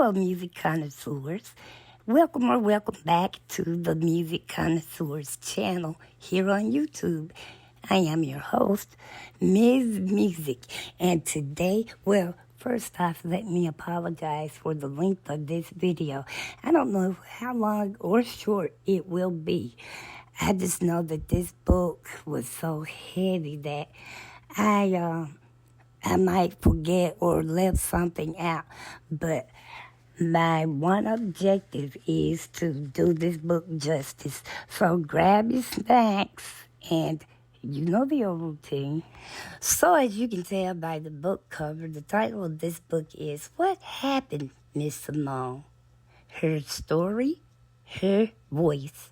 Hello, music connoisseurs. Welcome back to the Music Connoisseurs channel here on YouTube. I am your host, Ms. Music, and today, first off, let me apologize for the length of this video. I don't know how long or short it will be. I just know that this book was so heavy that I might forget or left something out, but my one objective is to do this book justice. So grab your snacks and you know the old routine. So as you can tell by the book cover, the title of this book is What Happened, Miss Simone? Her Story, Her Voice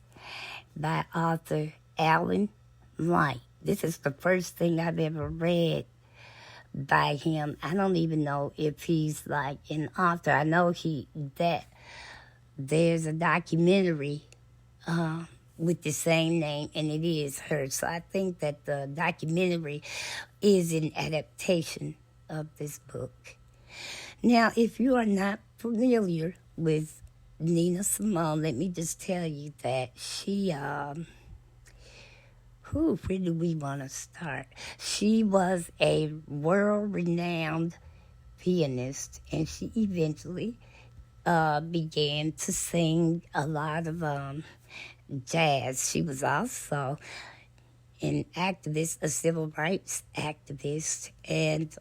by author Alan Light. This is the first thing I've ever read by him. I don't even know if he's like an author. I know that there's a documentary with the same name, and it is hers. So I think that the documentary is an adaptation of this book. Now, if you are not familiar with Nina Simone, let me just tell you that she where do we want to start? She was a world-renowned pianist, and she eventually began to sing a lot of jazz. She was also an activist, a civil rights activist, and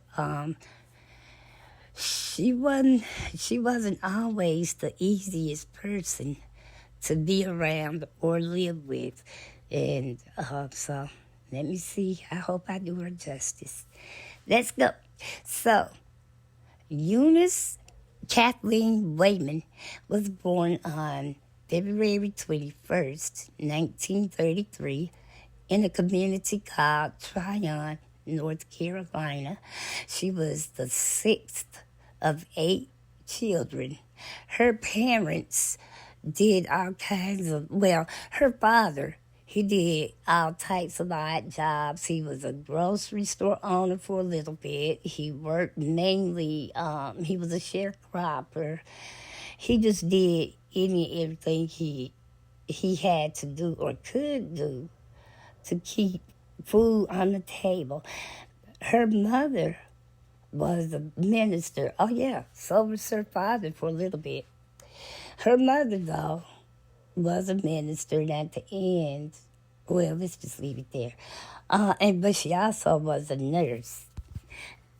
she wasn't always the easiest person to be around or live with. And so, let me see. I hope I do her justice. Let's go. So, Eunice Kathleen Wayman was born on February 21st, 1933, in a community called Tryon, North Carolina. She was the sixth of 8 children. Her parents did all kinds of, her father, he did all types of odd jobs. He was a grocery store owner for a little bit. He worked mainly, he was a sharecropper. He just did everything he had to do or could do to keep food on the table. Her mother was a minister. Oh, yeah, so was her father for a little bit. Her mother, though, was a minister, and at the end, let's just leave it there. But she also was a nurse.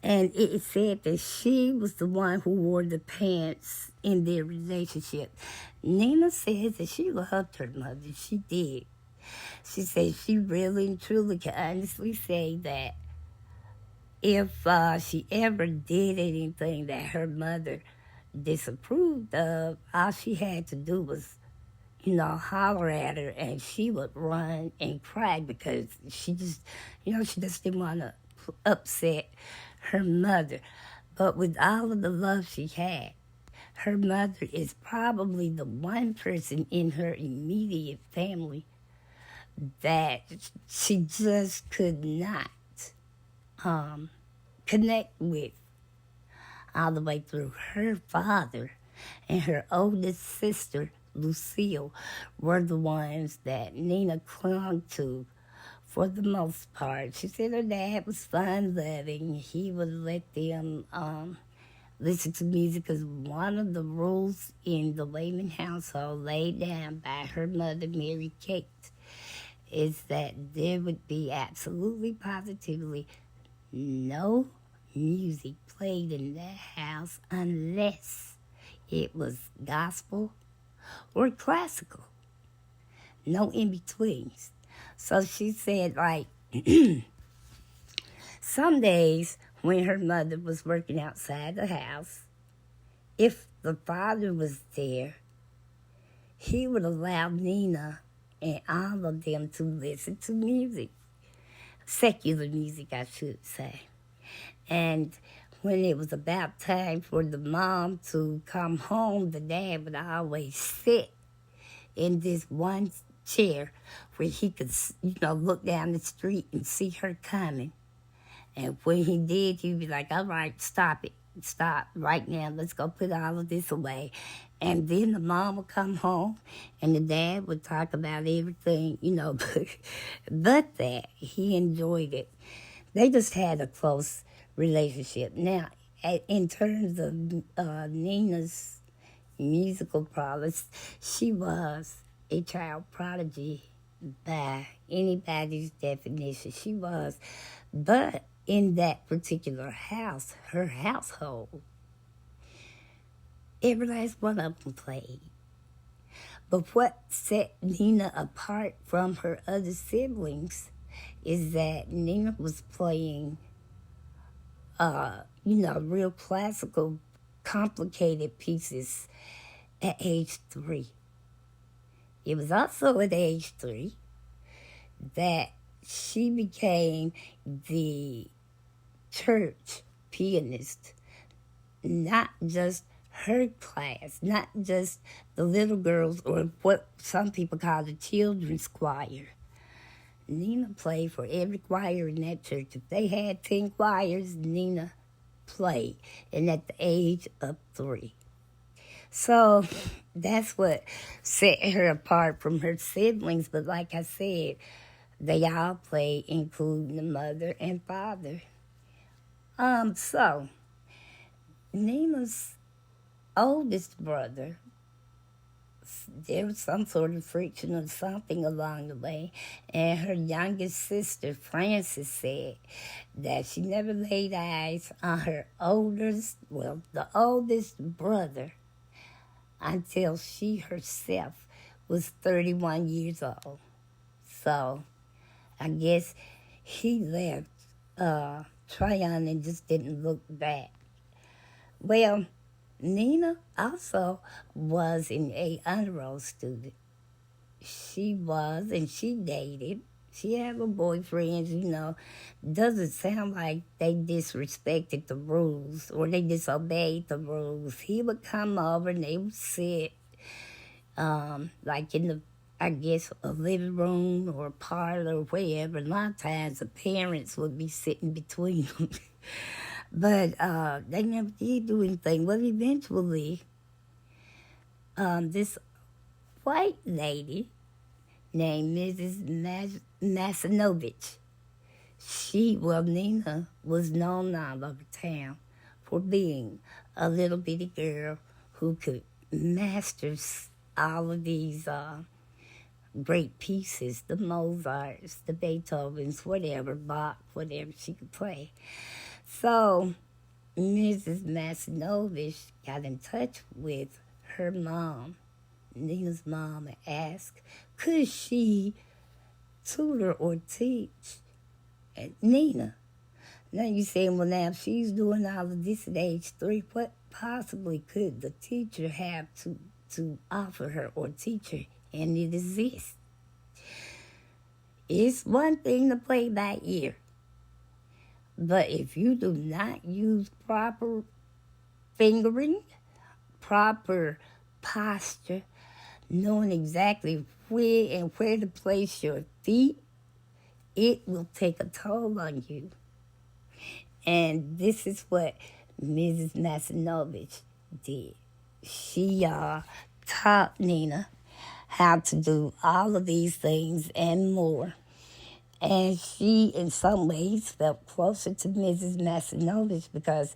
And it said that she was the one who wore the pants in their relationship. Nina says that she loved her mother. She did. She said she really and truly can honestly say that if she ever did anything that her mother disapproved of, all she had to do was, holler at her, and she would run and cry because she just didn't want to upset her mother. But with all of the love she had, her mother is probably the one person in her immediate family that she just could not connect with all the way through. Her father and her oldest sister, Lucille, were the ones that Nina clung to for the most part. She said her dad was fun-loving. He would let them listen to music because one of the rules in the Wayman household laid down by her mother, Mary Kate, is that there would be absolutely positively no music played in that house unless it was gospel or classical. No in-betweens. So she said, some days when her mother was working outside the house, if the father was there, he would allow Nina and all of them to listen to music. Secular music, I should say. And when it was about time for the mom to come home, the dad would always sit in this one chair where he could, look down the street and see her coming. And when he did, he'd be like, all right, stop it. stop right now. Let's go put all of this away. And then the mom would come home and the dad would talk about everything, but that he enjoyed it. They just had a close relationship. Now, in terms of Nina's musical prowess, she was a child prodigy by anybody's definition. She was. But in that particular house, her household, every last one of them played. But what set Nina apart from her other siblings is that Nina was playing, real classical, complicated pieces at age 3. It was also at age 3 that she became the church pianist, not just her class, not just the little girls or what some people call the children's choir. Nina played for every choir in that church. If they had 10 choirs, Nina played, and at the age of 3. So that's what set her apart from her siblings. But like I said, they all played, including the mother and father. So Nina's oldest brother, there was some sort of friction or something along the way, and her youngest sister, Frances, said that she never laid eyes on her the oldest brother until she herself was 31 years old. So I guess he left Tryon and just didn't look back. Well, Nina also was an honor roll student. She was, and she dated. She had a boyfriend, Doesn't sound like they disrespected the rules or they disobeyed the rules. He would come over and they would sit, like in the, I guess, a living room or a parlor or wherever. A lot of times the parents would be sitting between them. But they never did do anything. Well, eventually, this white lady named Mrs. Masinovich, Nina was known all over town for being a little bitty girl who could master all of these great pieces, the Mozarts, the Beethovens, whatever, Bach, whatever she could play. So Mrs. Masinovich got in touch with her mom, Nina's mom, and asked, could she tutor or teach Nina? Now you're saying, well, now if she's doing all of this at age 3, what possibly could the teacher have to offer her or teach her? And it is this. It's one thing to play by ear. But if you do not use proper fingering, proper posture, knowing exactly where to place your feet, it will take a toll on you. And this is what Mrs. Masinovich did. She taught Nina how to do all of these things and more. And she, in some ways, felt closer to Mrs. Masinovich because,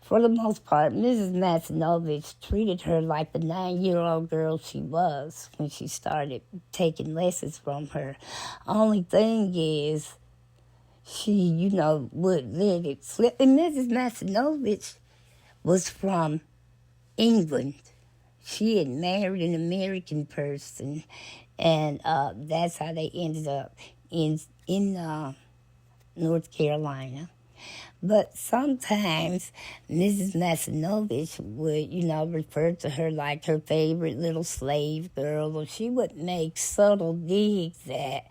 for the most part, Mrs. Masinovich treated her like the 9-year-old girl she was when she started taking lessons from her. Only thing is, she, would let it slip. And Mrs. Masinovich was from England. She had married an American person, and that's how they ended up in North Carolina. But sometimes Mrs. Masinovich would, refer to her like her favorite little slave girl, or she would make subtle digs that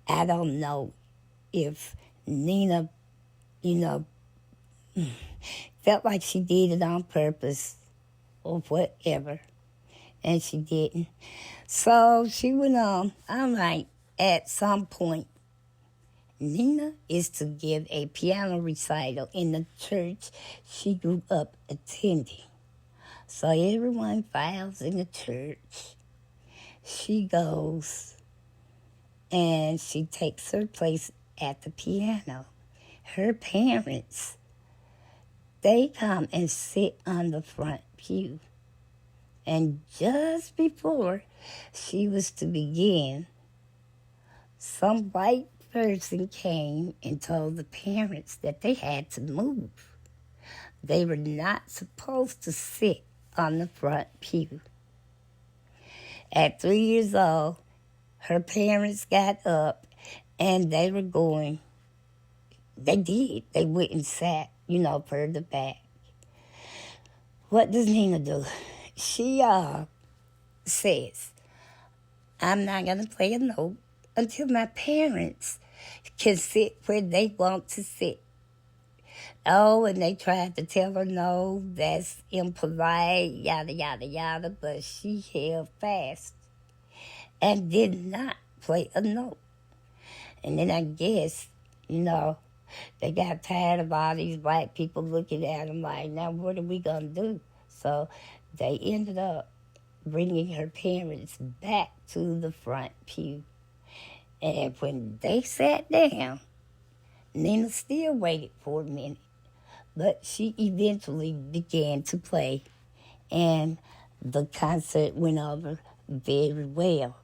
I don't know if Nina, felt like she did it on purpose or whatever, and she didn't. So she went on. All right, at some point, Nina is to give a piano recital in the church she grew up attending. So everyone files in the church. She goes and she takes her place at the piano. Her parents, they come and sit on the front pew. And just before she was to begin, some white person came and told the parents that they had to move. They were not supposed to sit on the front pew. At 3 years old, her parents got up and they were going. They did. They went and sat, further back. What does Nina do? She says, I'm not going to play a note until my parents can sit where they want to sit. Oh, and they tried to tell her, no, that's impolite, yada, yada, yada, but she held fast and did not play a note. And then I guess, they got tired of all these white people looking at them like, now what are we going to do? So they ended up bringing her parents back to the front pew. And when they sat down, Nina still waited for a minute, but she eventually began to play, and the concert went over very well.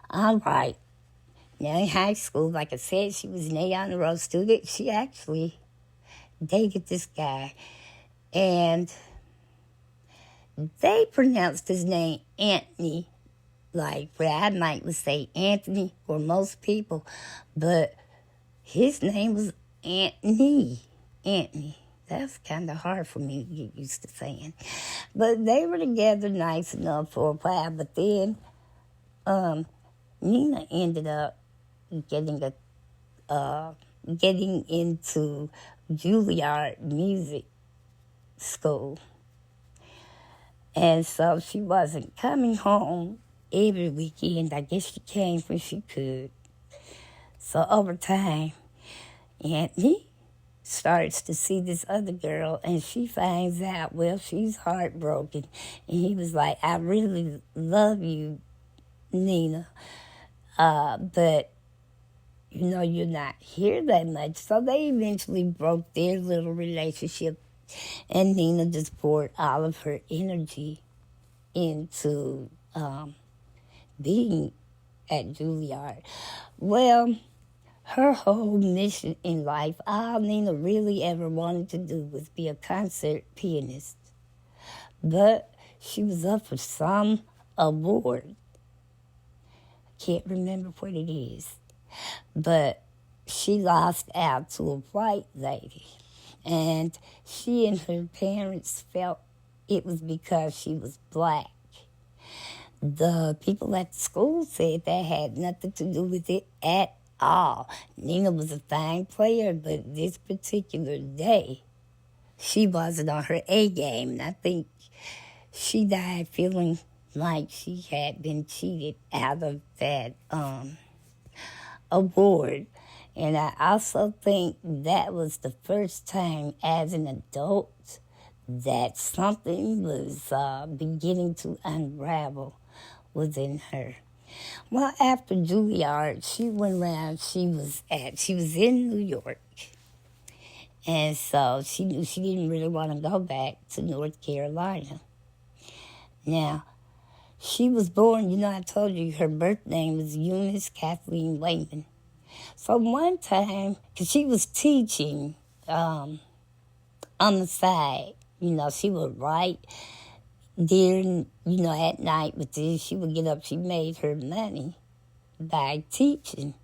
All right. Now in high school, like I said, she was an A honor roll student. She actually dated this guy, and they pronounced his name Anthony, like where I might say Anthony or most people, but his name was Anthony. Anthony. That's kind of hard for me to get used to saying. But they were together nice enough for a while, but then Nina ended up getting into Juilliard music school. And so she wasn't coming home every weekend. I guess she came when she could. So over time, Anthony starts to see this other girl, and she finds out, well, she's heartbroken. And he was like, I really love you, Nina, but, you're not here that much. So they eventually broke their little relationship, and Nina just poured all of her energy into being at Juilliard. Well, her whole mission in life, all Nina really ever wanted to do was be a concert pianist. But she was up for some award. I can't remember what it is. But she lost out to a white lady. And she and her parents felt it was because she was black. The people at the school said that had nothing to do with it at all. Nina was a fine player, but this particular day, she wasn't on her A game. And I think she died feeling like she had been cheated out of that award. And I also think that was the first time as an adult that something was beginning to unravel within her. Well, after Juilliard, she went around. She was in New York, and so she knew she didn't really want to go back to North Carolina. Now, she was born. I told you her birth name was Eunice Kathleen Wayman. So one time, because she was teaching on the side, she would write during, at night, but then she would get up. She made her money by teaching.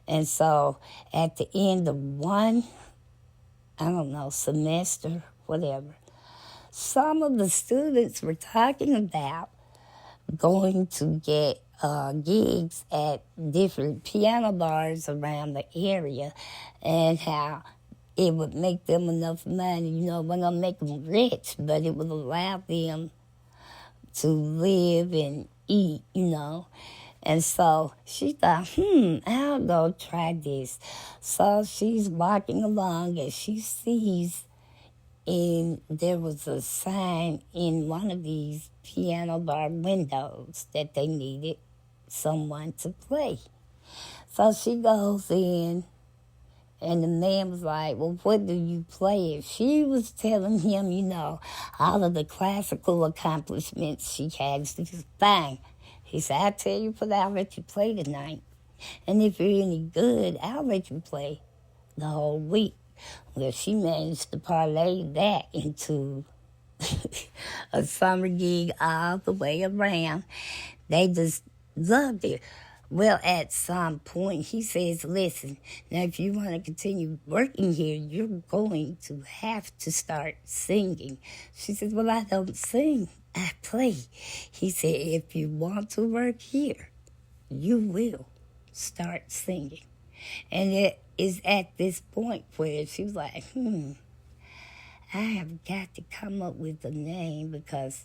And so at the end of one, semester, whatever, some of the students were talking about going to get gigs at different piano bars around the area, and how it would make them enough money. It wasn't going to make them rich, but it would allow them to live and eat, And so she thought, I'll go try this. So she's walking along and she sees there was a sign in one of these piano bar windows that they needed someone to play. So she goes in, and the man was like, well, what do you play? And she was telling him, all of the classical accomplishments she had. She was fine. He said, I tell you what, I'll let you play tonight. And if you're any good, I'll let you play the whole week. Well, she managed to parlay that into a summer gig all the way around. They just loved it. Well, at some point, he says, listen, now if you want to continue working here, you're going to have to start singing. She says, well, I don't sing, I play. He said, if you want to work here, you will start singing. And it is at this point where she was like, I have got to come up with a name because,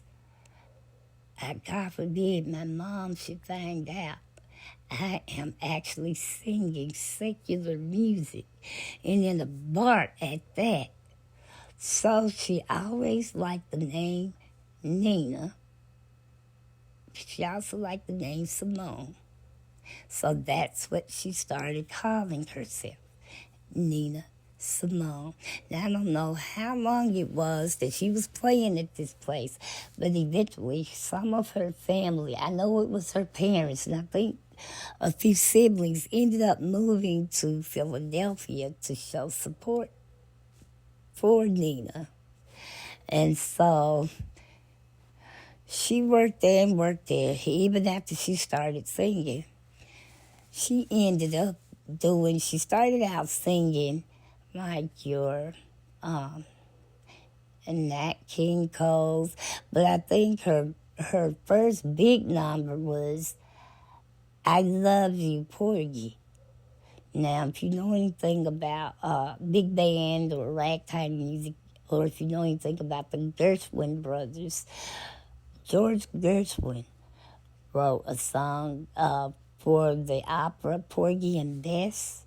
God forbid, my mom should find out I am actually singing secular music and in a bar at that. So she always liked the name Nina. She also liked the name Simone. So that's what she started calling herself, Nina Simone. Now, I don't know how long it was that she was playing at this place, but eventually some of her family, I know it was her parents, and I think a few siblings ended up moving to Philadelphia to show support for Nina. And so she worked there and worked there, even after she started singing. She ended up she started out singing like your Nat King Cole's, but I think her first big number was I Love You, Porgy. Now, if you know anything about big band or ragtime music, or if you know anything about the Gershwin brothers, George Gershwin wrote a song for the opera Porgy and Bess,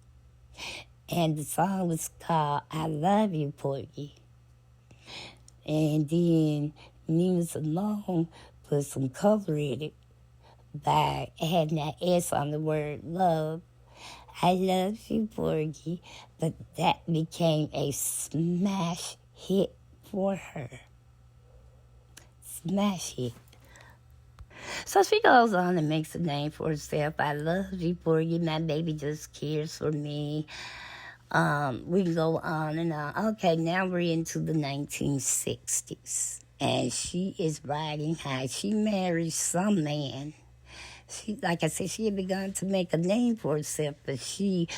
and the song was called I Love You, Porgy. And then Nina Simone put some color in it by adding that S on the word love. I love you, Porgy, but that became a smash hit for her. Smash hit. So she goes on and makes a name for herself. I love you, Porgy, my baby just cares for me. We can go on and on. Okay, now we're into the 1960s. And she is riding high. She marries some man. Like I said, she had begun to make a name for herself, but she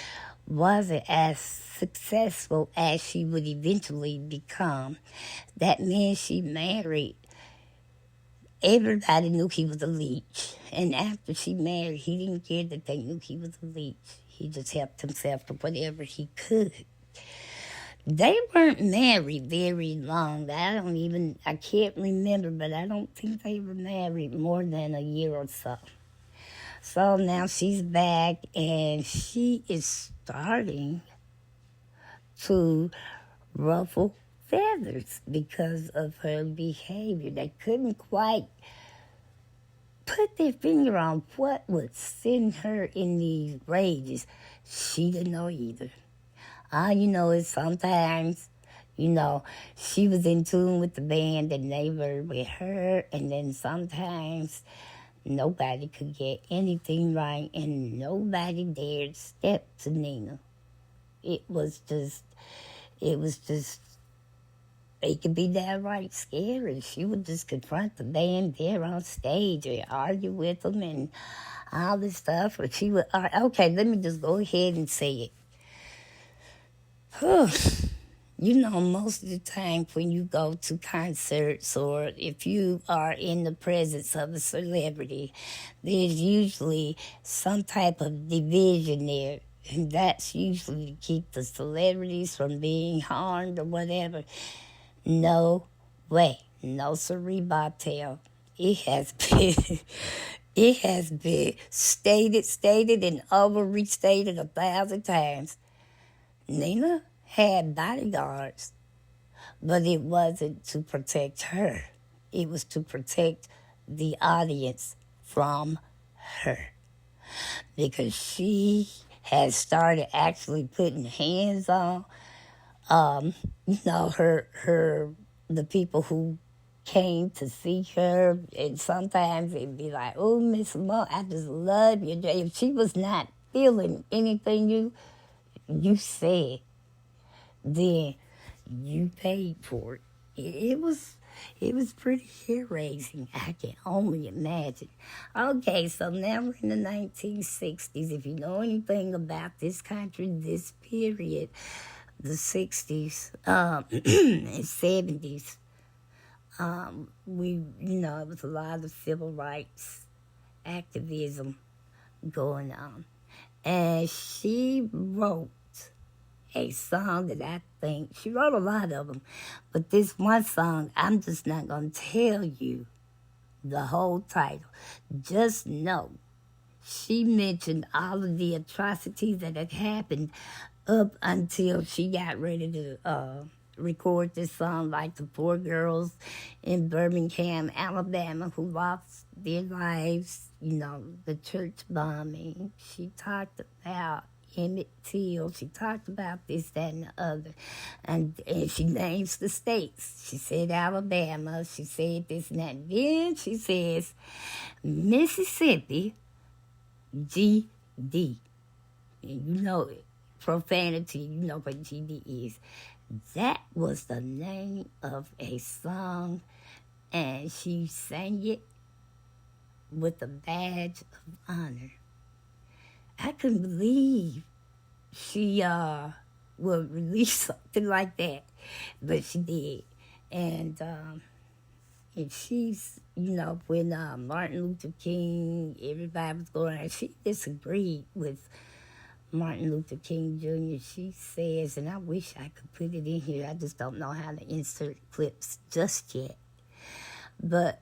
wasn't as successful as she would eventually become. That man she married, everybody knew he was a leech. And after she married, he didn't care that they knew he was a leech. He just helped himself to whatever he could. They weren't married very long. I can't remember, but I don't think they were married more than a year or so. So now she's back and she is starting to ruffle feathers because of her behavior. They couldn't quite put their finger on what would send her in these rages. She didn't know either. All you know is sometimes, she was in tune with the band and they were with her, and then sometimes nobody could get anything right, and nobody dared step to Nina. It could be downright scary. She would just confront the band there on stage and argue with them and all this stuff. Or she would, okay, let me just go ahead and say it. Most of the time when you go to concerts or if you are in the presence of a celebrity, there's usually some type of division there. And that's usually to keep the celebrities from being harmed or whatever. No way. No siree, Bartell. It has been It has been stated, and over restated 1,000 times. Nina had bodyguards, but it wasn't to protect her. It was to protect the audience from her. Because she had started actually putting hands on her the people who came to see her, and sometimes it'd be like, "Oh, Miss Simone, I just love you." If she was not feeling anything you said, then you paid for it. It was pretty hair raising. I can only imagine. Okay, so now we're in the 1960s. If you know anything about this country, this period, the 60s and 70s, it was a lot of civil rights activism going on. And she wrote a song that I think, she wrote a lot of them, but this one song, I'm just not going to tell you the whole title. Just know she mentioned all of the atrocities that had happened up until she got ready to record this song, like the 4 girls in Birmingham, Alabama, who lost their lives, the church bombing. She talked about Emmett Till. She talked about this, that, and the other. And she names the states. She said Alabama. She said this and that. Then she says Mississippi, GD. And you know it. Profanity, you know what GD is. That was the name of a song, and she sang it with a badge of honor. I couldn't believe she would release something like that, but she did. And she's, when Martin Luther King, everybody was going on, she disagreed with Martin Luther King Jr. She says, and I wish I could put it in here, I just don't know how to insert clips just yet. But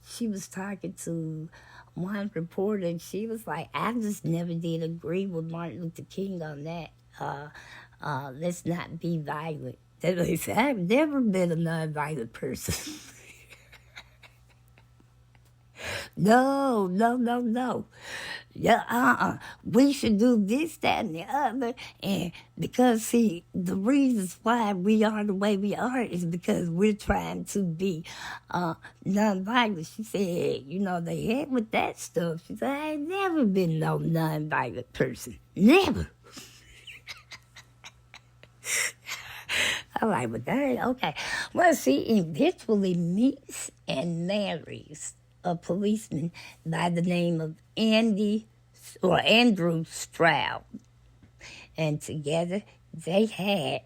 she was talking to one reporter, and she was like, I just never did agree with Martin Luther King on that. Let's not be violent. They said, I've never been a nonviolent person. No. Yeah, we should do this, that, and the other. And because, see, the reasons why we are the way we are is because we're trying to be nonviolent. She said, they hit with that stuff. She said, I ain't never been no nonviolent person. Never. I'm like, well, dang, okay. Well, she eventually meets and marries a policeman by the name of Andrew Stroud. And together they had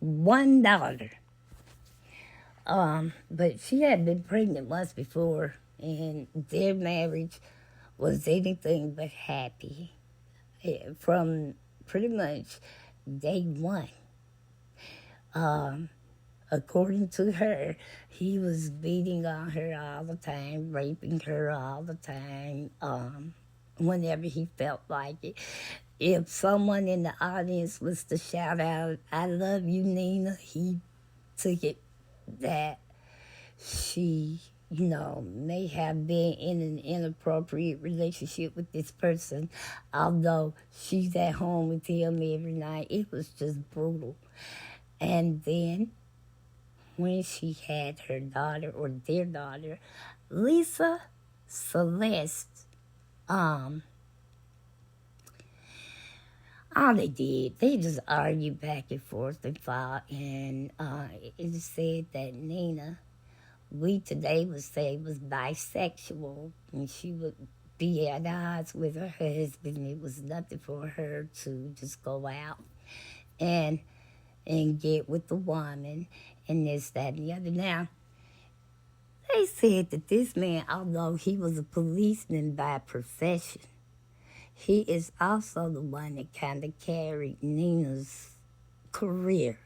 one daughter. But she had been pregnant once before, and their marriage was anything but happy. From pretty much day one. According to her, he was beating on her all the time, raping her all the time, whenever he felt like it. If someone in the audience was to shout out, I love you, Nina, he took it that she, may have been in an inappropriate relationship with this person, although she's at home with him every night. It was just brutal. And then when she had her daughter, or their daughter, Lisa Celeste, all they did, they just argued back and forth and fought, and it said that Nina, we today would say, was bisexual, and she would be at odds with her husband. It was nothing for her to just go out and get with the woman and this, that, and the other. Now, they said that this man, although he was a policeman by profession, he is also the one that kind of carried Nina's career.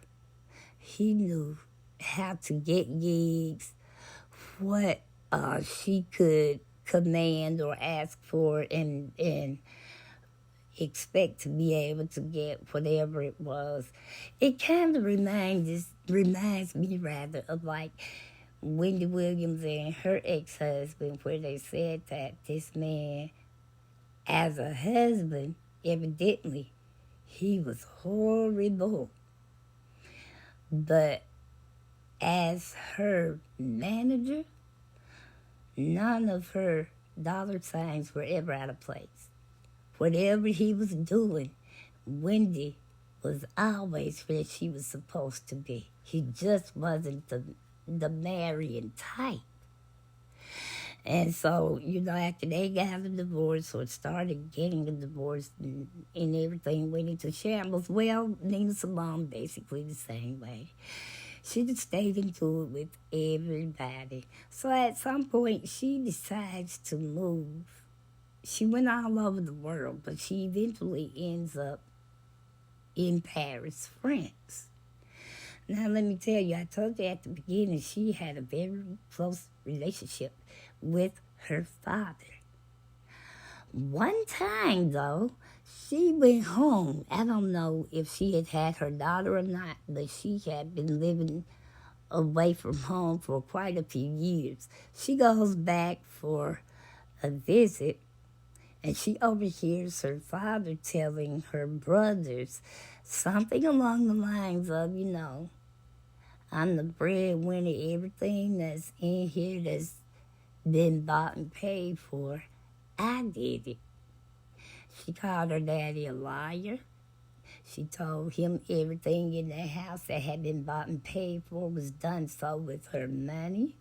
He knew how to get gigs, what she could command or ask for and expect to be able to get whatever it was. It kind of reminds me rather of like Wendy Williams and her ex-husband, where they said that this man, as a husband, evidently, he was horrible. But as her manager, none of her dollar signs were ever out of place. Whatever he was doing, Wendy was always where she was supposed to be. He just wasn't the marrying type. And so, after they got a divorce or started getting a divorce and everything went into shambles, well, Nina Simone basically the same way. She just stayed into it with everybody. So at some point, she decides to move. She went all over the world, but she eventually ends up in Paris, France. Now, let me tell you, I told you at the beginning, she had a very close relationship with her father. One time, though, she went home. I don't know if she had her daughter or not, but she had been living away from home for quite a few years. She goes back for a visit, and she overhears her father telling her brothers something along the lines of, I'm the breadwinner, everything that's in here that's been bought and paid for, I did it. She called her daddy a liar. She told him everything in the house that had been bought and paid for was done so with her money.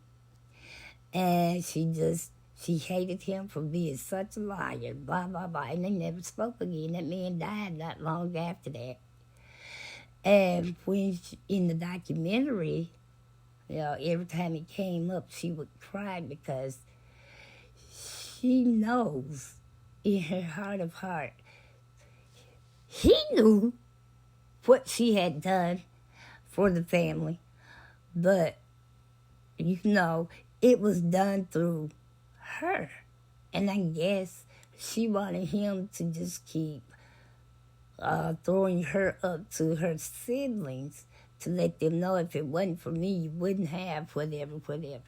And she hated him for being such a liar, blah, blah, blah. And they never spoke again. That man died not long after that. And when in the documentary, every time it came up, she would cry because she knows in her heart of heart, he knew what she had done for the family, but, it was done through her. And I guess she wanted him to just keep throwing her up to her siblings to let them know if it wasn't for me, you wouldn't have whatever.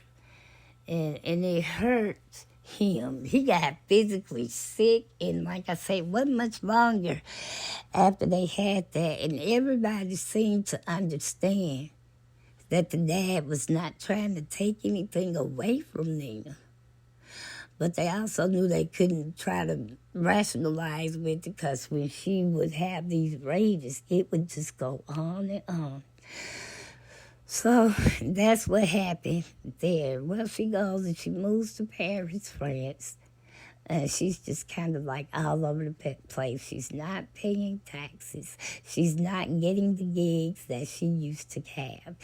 And it hurt him. He got physically sick, and like I say, wasn't much longer after they had that. And everybody seemed to understand that the dad was not trying to take anything away from Nina. But they also knew they couldn't try to rationalize with it, because when she would have these rages, it would just go on and on. So that's what happened there. Well, she goes and she moves to Paris, France. And she's just kind of like all over the place. She's not paying taxes. She's not getting the gigs that she used to have.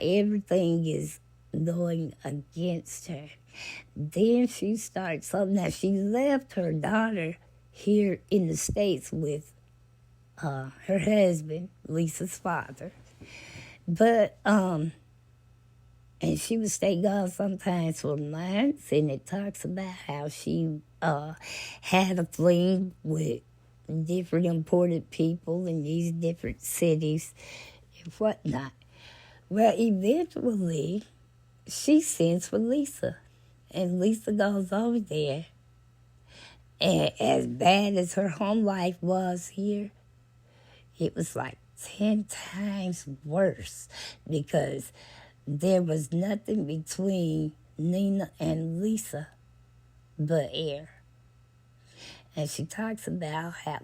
Everything is going against her. Then she starts up. Now, she left her daughter here in the States with her husband, Lisa's father. But, and she would stay gone sometimes for months, and it talks about how she had a fling with different important people in these different cities and whatnot. Well, eventually, she sends for Lisa, and Lisa goes over there. And as bad as her home life was here, it was like 10 times worse, because there was nothing between Nina and Lisa but air. And she talks about how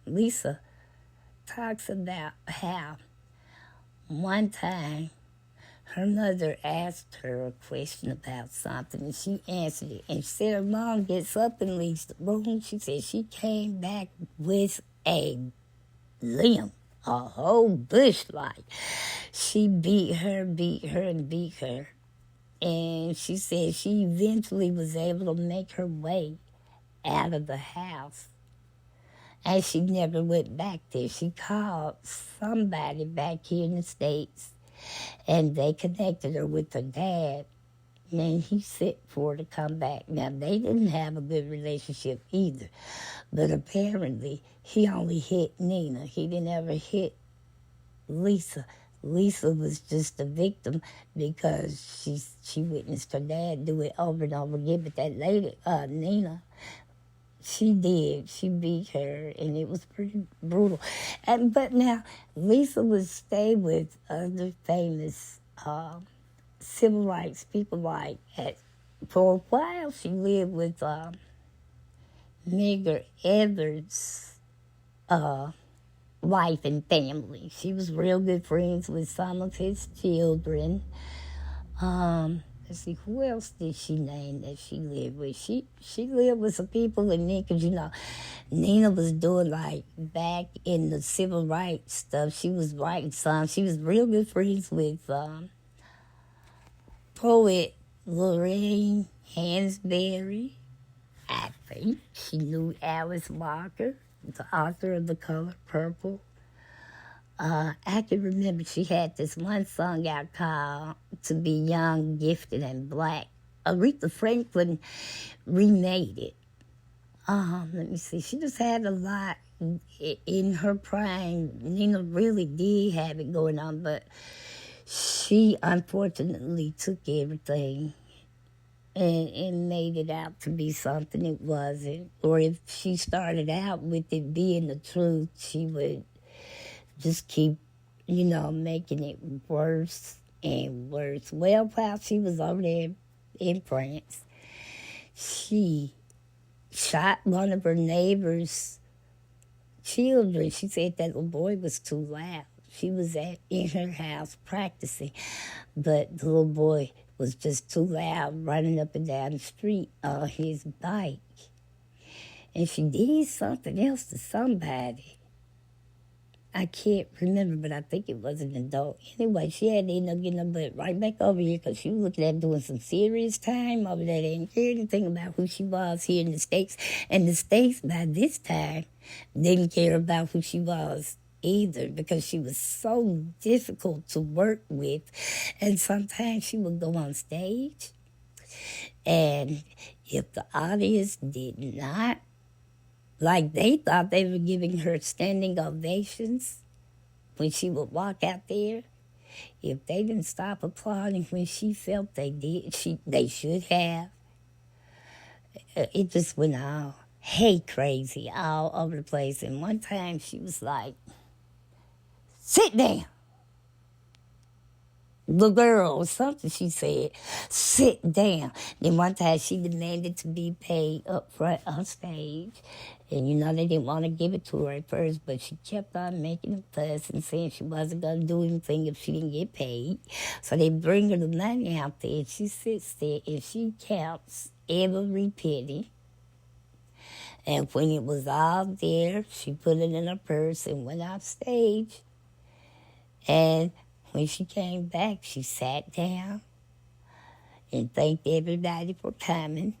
Lisa talks about how one time her mother asked her a question about something, and she answered it. And she said her mom gets up and leaves the room. She said she came back with a limb, a whole bush like. She beat her. And she said she eventually was able to make her way out of the house. And she never went back there. She called somebody back here in the States, and they connected her with her dad. and he set for her to come back. Now, they didn't have a good relationship either, but apparently he only hit Nina. He didn't ever hit Lisa. Lisa was just a victim because she witnessed her dad do it over and over again. But that lady, Nina, she did. She beat her, and it was pretty brutal. But now Lisa would stay with other famous civil rights people. For a while, she lived with Medgar Evers' wife and family. She was real good friends with some of his children. Let's see, who else did she name that she lived with? She lived with some people, and then, because, Nina was doing, back in the civil rights stuff. She was writing songs. She was real good friends with poet Lorraine Hansberry. I think she knew Alice Walker, the author of The Color Purple. I can remember she had this one song out called To Be Young, Gifted, and Black. Aretha Franklin remade it. Let me see. She just had a lot in her prime. Nina really did have it going on, but she unfortunately took everything and made it out to be something it wasn't. Or if she started out with it being the truth, she would just keep, making it worse and worse. Well, while she was over there in France, she shot one of her neighbor's children. She said that little boy was too loud. She was in her house practicing, but the little boy was just too loud running up and down the street on his bike. And she did something else to somebody. I can't remember, but I think it was an adult. Anyway, she had to end up getting her butt right back over here because she was looking at doing some serious time over there. They didn't care anything about who she was here in the States. And the States, by this time, didn't care about who she was either because she was so difficult to work with. And sometimes she would go on stage, and if the audience did not, they thought they were giving her standing ovations when she would walk out there, if they didn't stop applauding when she felt they did, they should have. It just went all crazy all over the place. And one time she was like, "Sit down." The girl or something, she said, "Sit down." Then one time she demanded to be paid up front on stage. And they didn't want to give it to her at first, but she kept on making a fuss and saying she wasn't going to do anything if she didn't get paid. So they bring her the money out there, and she sits there and she counts every penny. And when it was all there, she put it in her purse and went off stage. And when she came back, she sat down and thanked everybody for coming.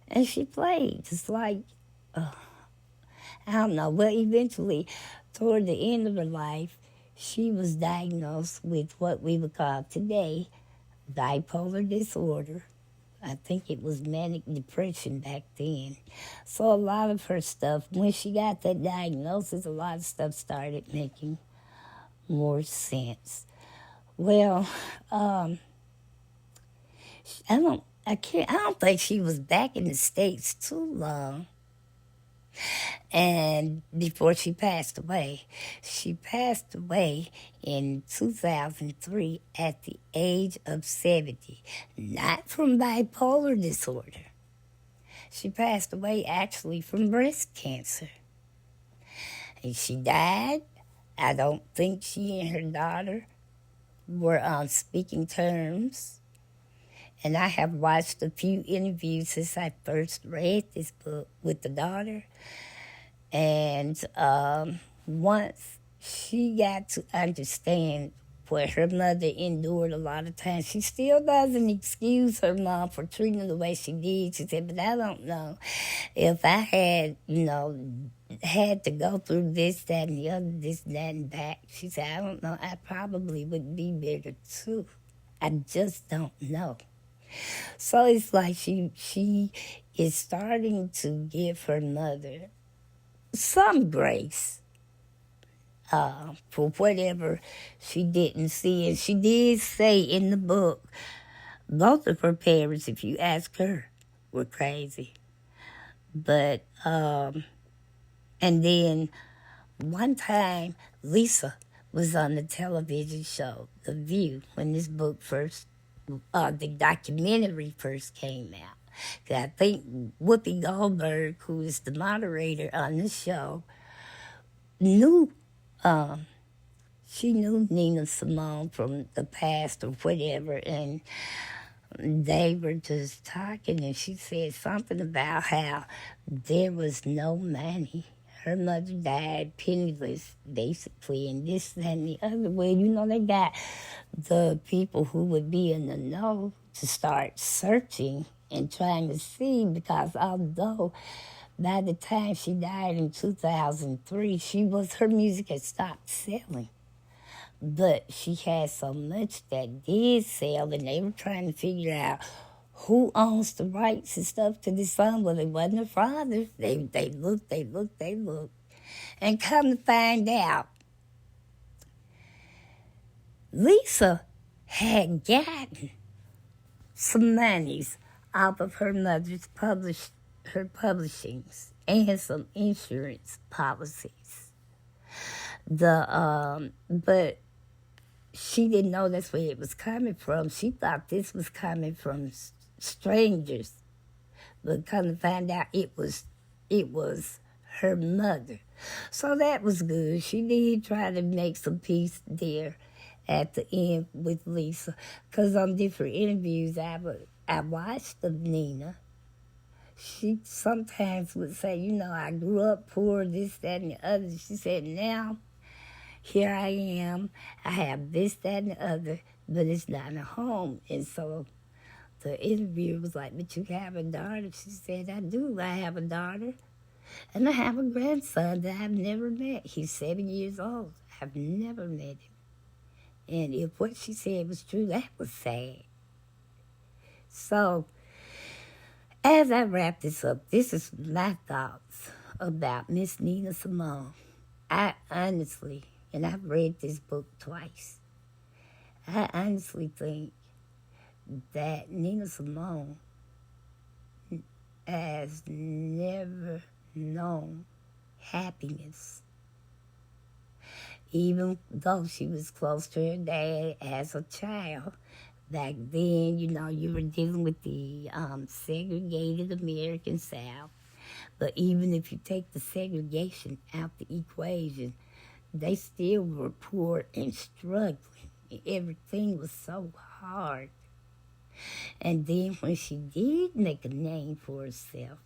And she played, just I don't know. Well, eventually, toward the end of her life, she was diagnosed with what we would call today bipolar disorder. I think it was manic depression back then. So a lot of her stuff, when she got that diagnosis, a lot of stuff started making more sense. Well, I don't think she was back in the States too long. And before she passed away in 2003 at the age of 70, not from bipolar disorder. She passed away actually from breast cancer. And she died. I don't think she and her daughter were on speaking terms. And I have watched a few interviews since I first read this book with the daughter. And once she got to understand what her mother endured a lot of times, she still doesn't excuse her mom for treating her the way she did. She said, "But I don't know if I had, had to go through this, that, and the other, this, that, and that." She said, "I don't know. I probably would be better too. I just don't know." So it's like she is starting to give her mother some grace for whatever she didn't see. And she did say in the book, both of her parents, if you ask her, were crazy. But, and then one time, Lisa was on the television show, The View, when this book first, the documentary first came out. I think Whoopi Goldberg, who is the moderator on the show, knew she knew Nina Simone from the past or whatever, and they were just talking, and she said something about how there was no money. Her mother died penniless, basically, and this, that, and the other. Well, you know, they got the people who would be in the know to start searching and trying to see, because although by the time she died in 2003, her music had stopped selling. But she had so much that did sell, and they were trying to figure out who owns the rights and stuff to this song. Well, it wasn't her father. They looked. And come to find out, Lisa had gotten some monies off of her mother's her publishings and some insurance policies. But she didn't know that's where it was coming from. She thought this was coming from strangers, but come to find out it was her mother. So that was good. She did try to make some peace there at the end with Lisa, because on different interviews I watched of Nina. She sometimes would say, you know, I grew up poor, this, that, and the other. She said, now here I am. I have this, that, and the other, but it's not a home. And so the interviewer was like, but you have a daughter? She said, I do. I have a daughter. And I have a grandson that I've never met. He's 7 years old. I've never met him. And if what she said was true, that was sad. So as I wrap this up, this is my thoughts about Miss Nina Simone. I honestly, and I've read this book twice, I honestly think that Nina Simone has never known happiness. Even though she was close to her dad as a child, back then, you know, you were dealing with the segregated American South. But even if you take the segregation out the equation, they still were poor and struggling. Everything was so hard. And then when she did make a name for herself,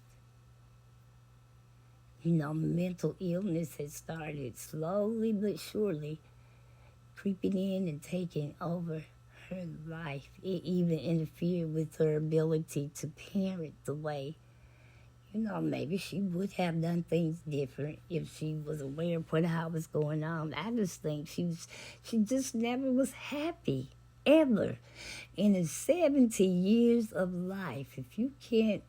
you know, mental illness had started slowly but surely creeping in and taking over her life. It even interfered with her ability to parent the way, you know, maybe she would have done things different if she was aware of what was going on. I just think she just never was happy, ever. In the 70 years of life, if you can't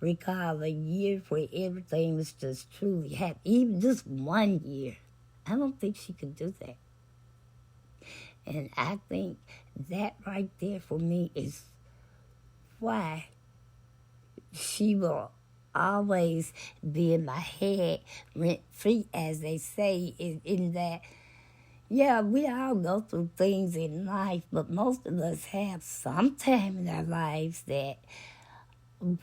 recall a year where everything was just truly happy, even just 1 year, I don't think she could do that. And I think that right there for me is why she will always be in my head rent-free, as they say, in that, yeah, we all go through things in life, but most of us have some time in our lives that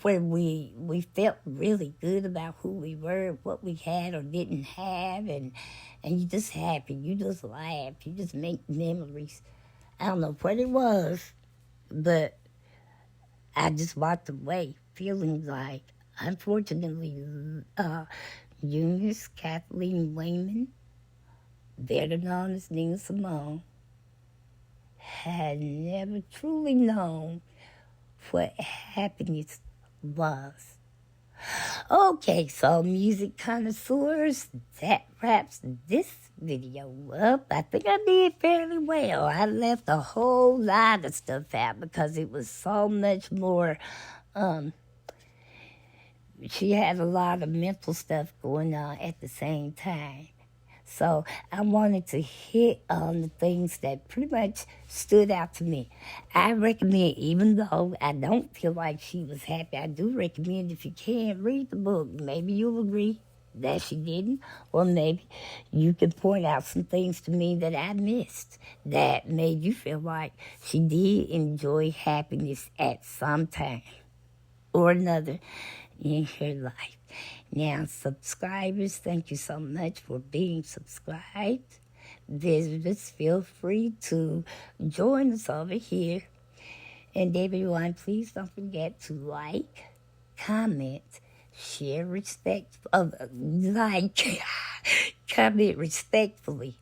where we felt really good about who we were, what we had or didn't have, and you just happy, you just laugh, you just make memories. I don't know what it was, but I just walked away feeling like, unfortunately, Eunice Kathleen Wayman, better known as Nina Simone, had never truly known what happiness was. Okay, so music connoisseurs, that wraps this video up. I think I did fairly well. I left a whole lot of stuff out because it was so much more. She had a lot of mental stuff going on at the same time. So I wanted to hit on the things that pretty much stood out to me. I recommend, even though I don't feel like she was happy, I do recommend if you can, read the book. Maybe you'll agree that she didn't, or maybe you can point out some things to me that I missed that made you feel like she did enjoy happiness at some time or another in her life. Now, subscribers, thank you so much for being subscribed. Visitors, feel free to join us over here. And everyone, please don't forget to like, comment, share comment respectfully,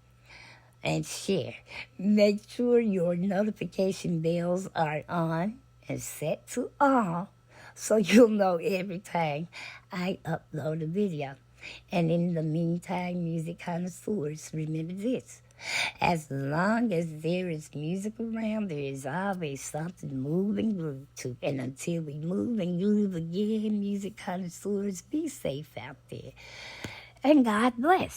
and share. Make sure your notification bells are on and set to all so you'll know every time I upload a video. And in the meantime, music connoisseurs, remember this. As long as there is music around, there is always something to move and groove to. And until we move and groove again, music connoisseurs, be safe out there. And God bless.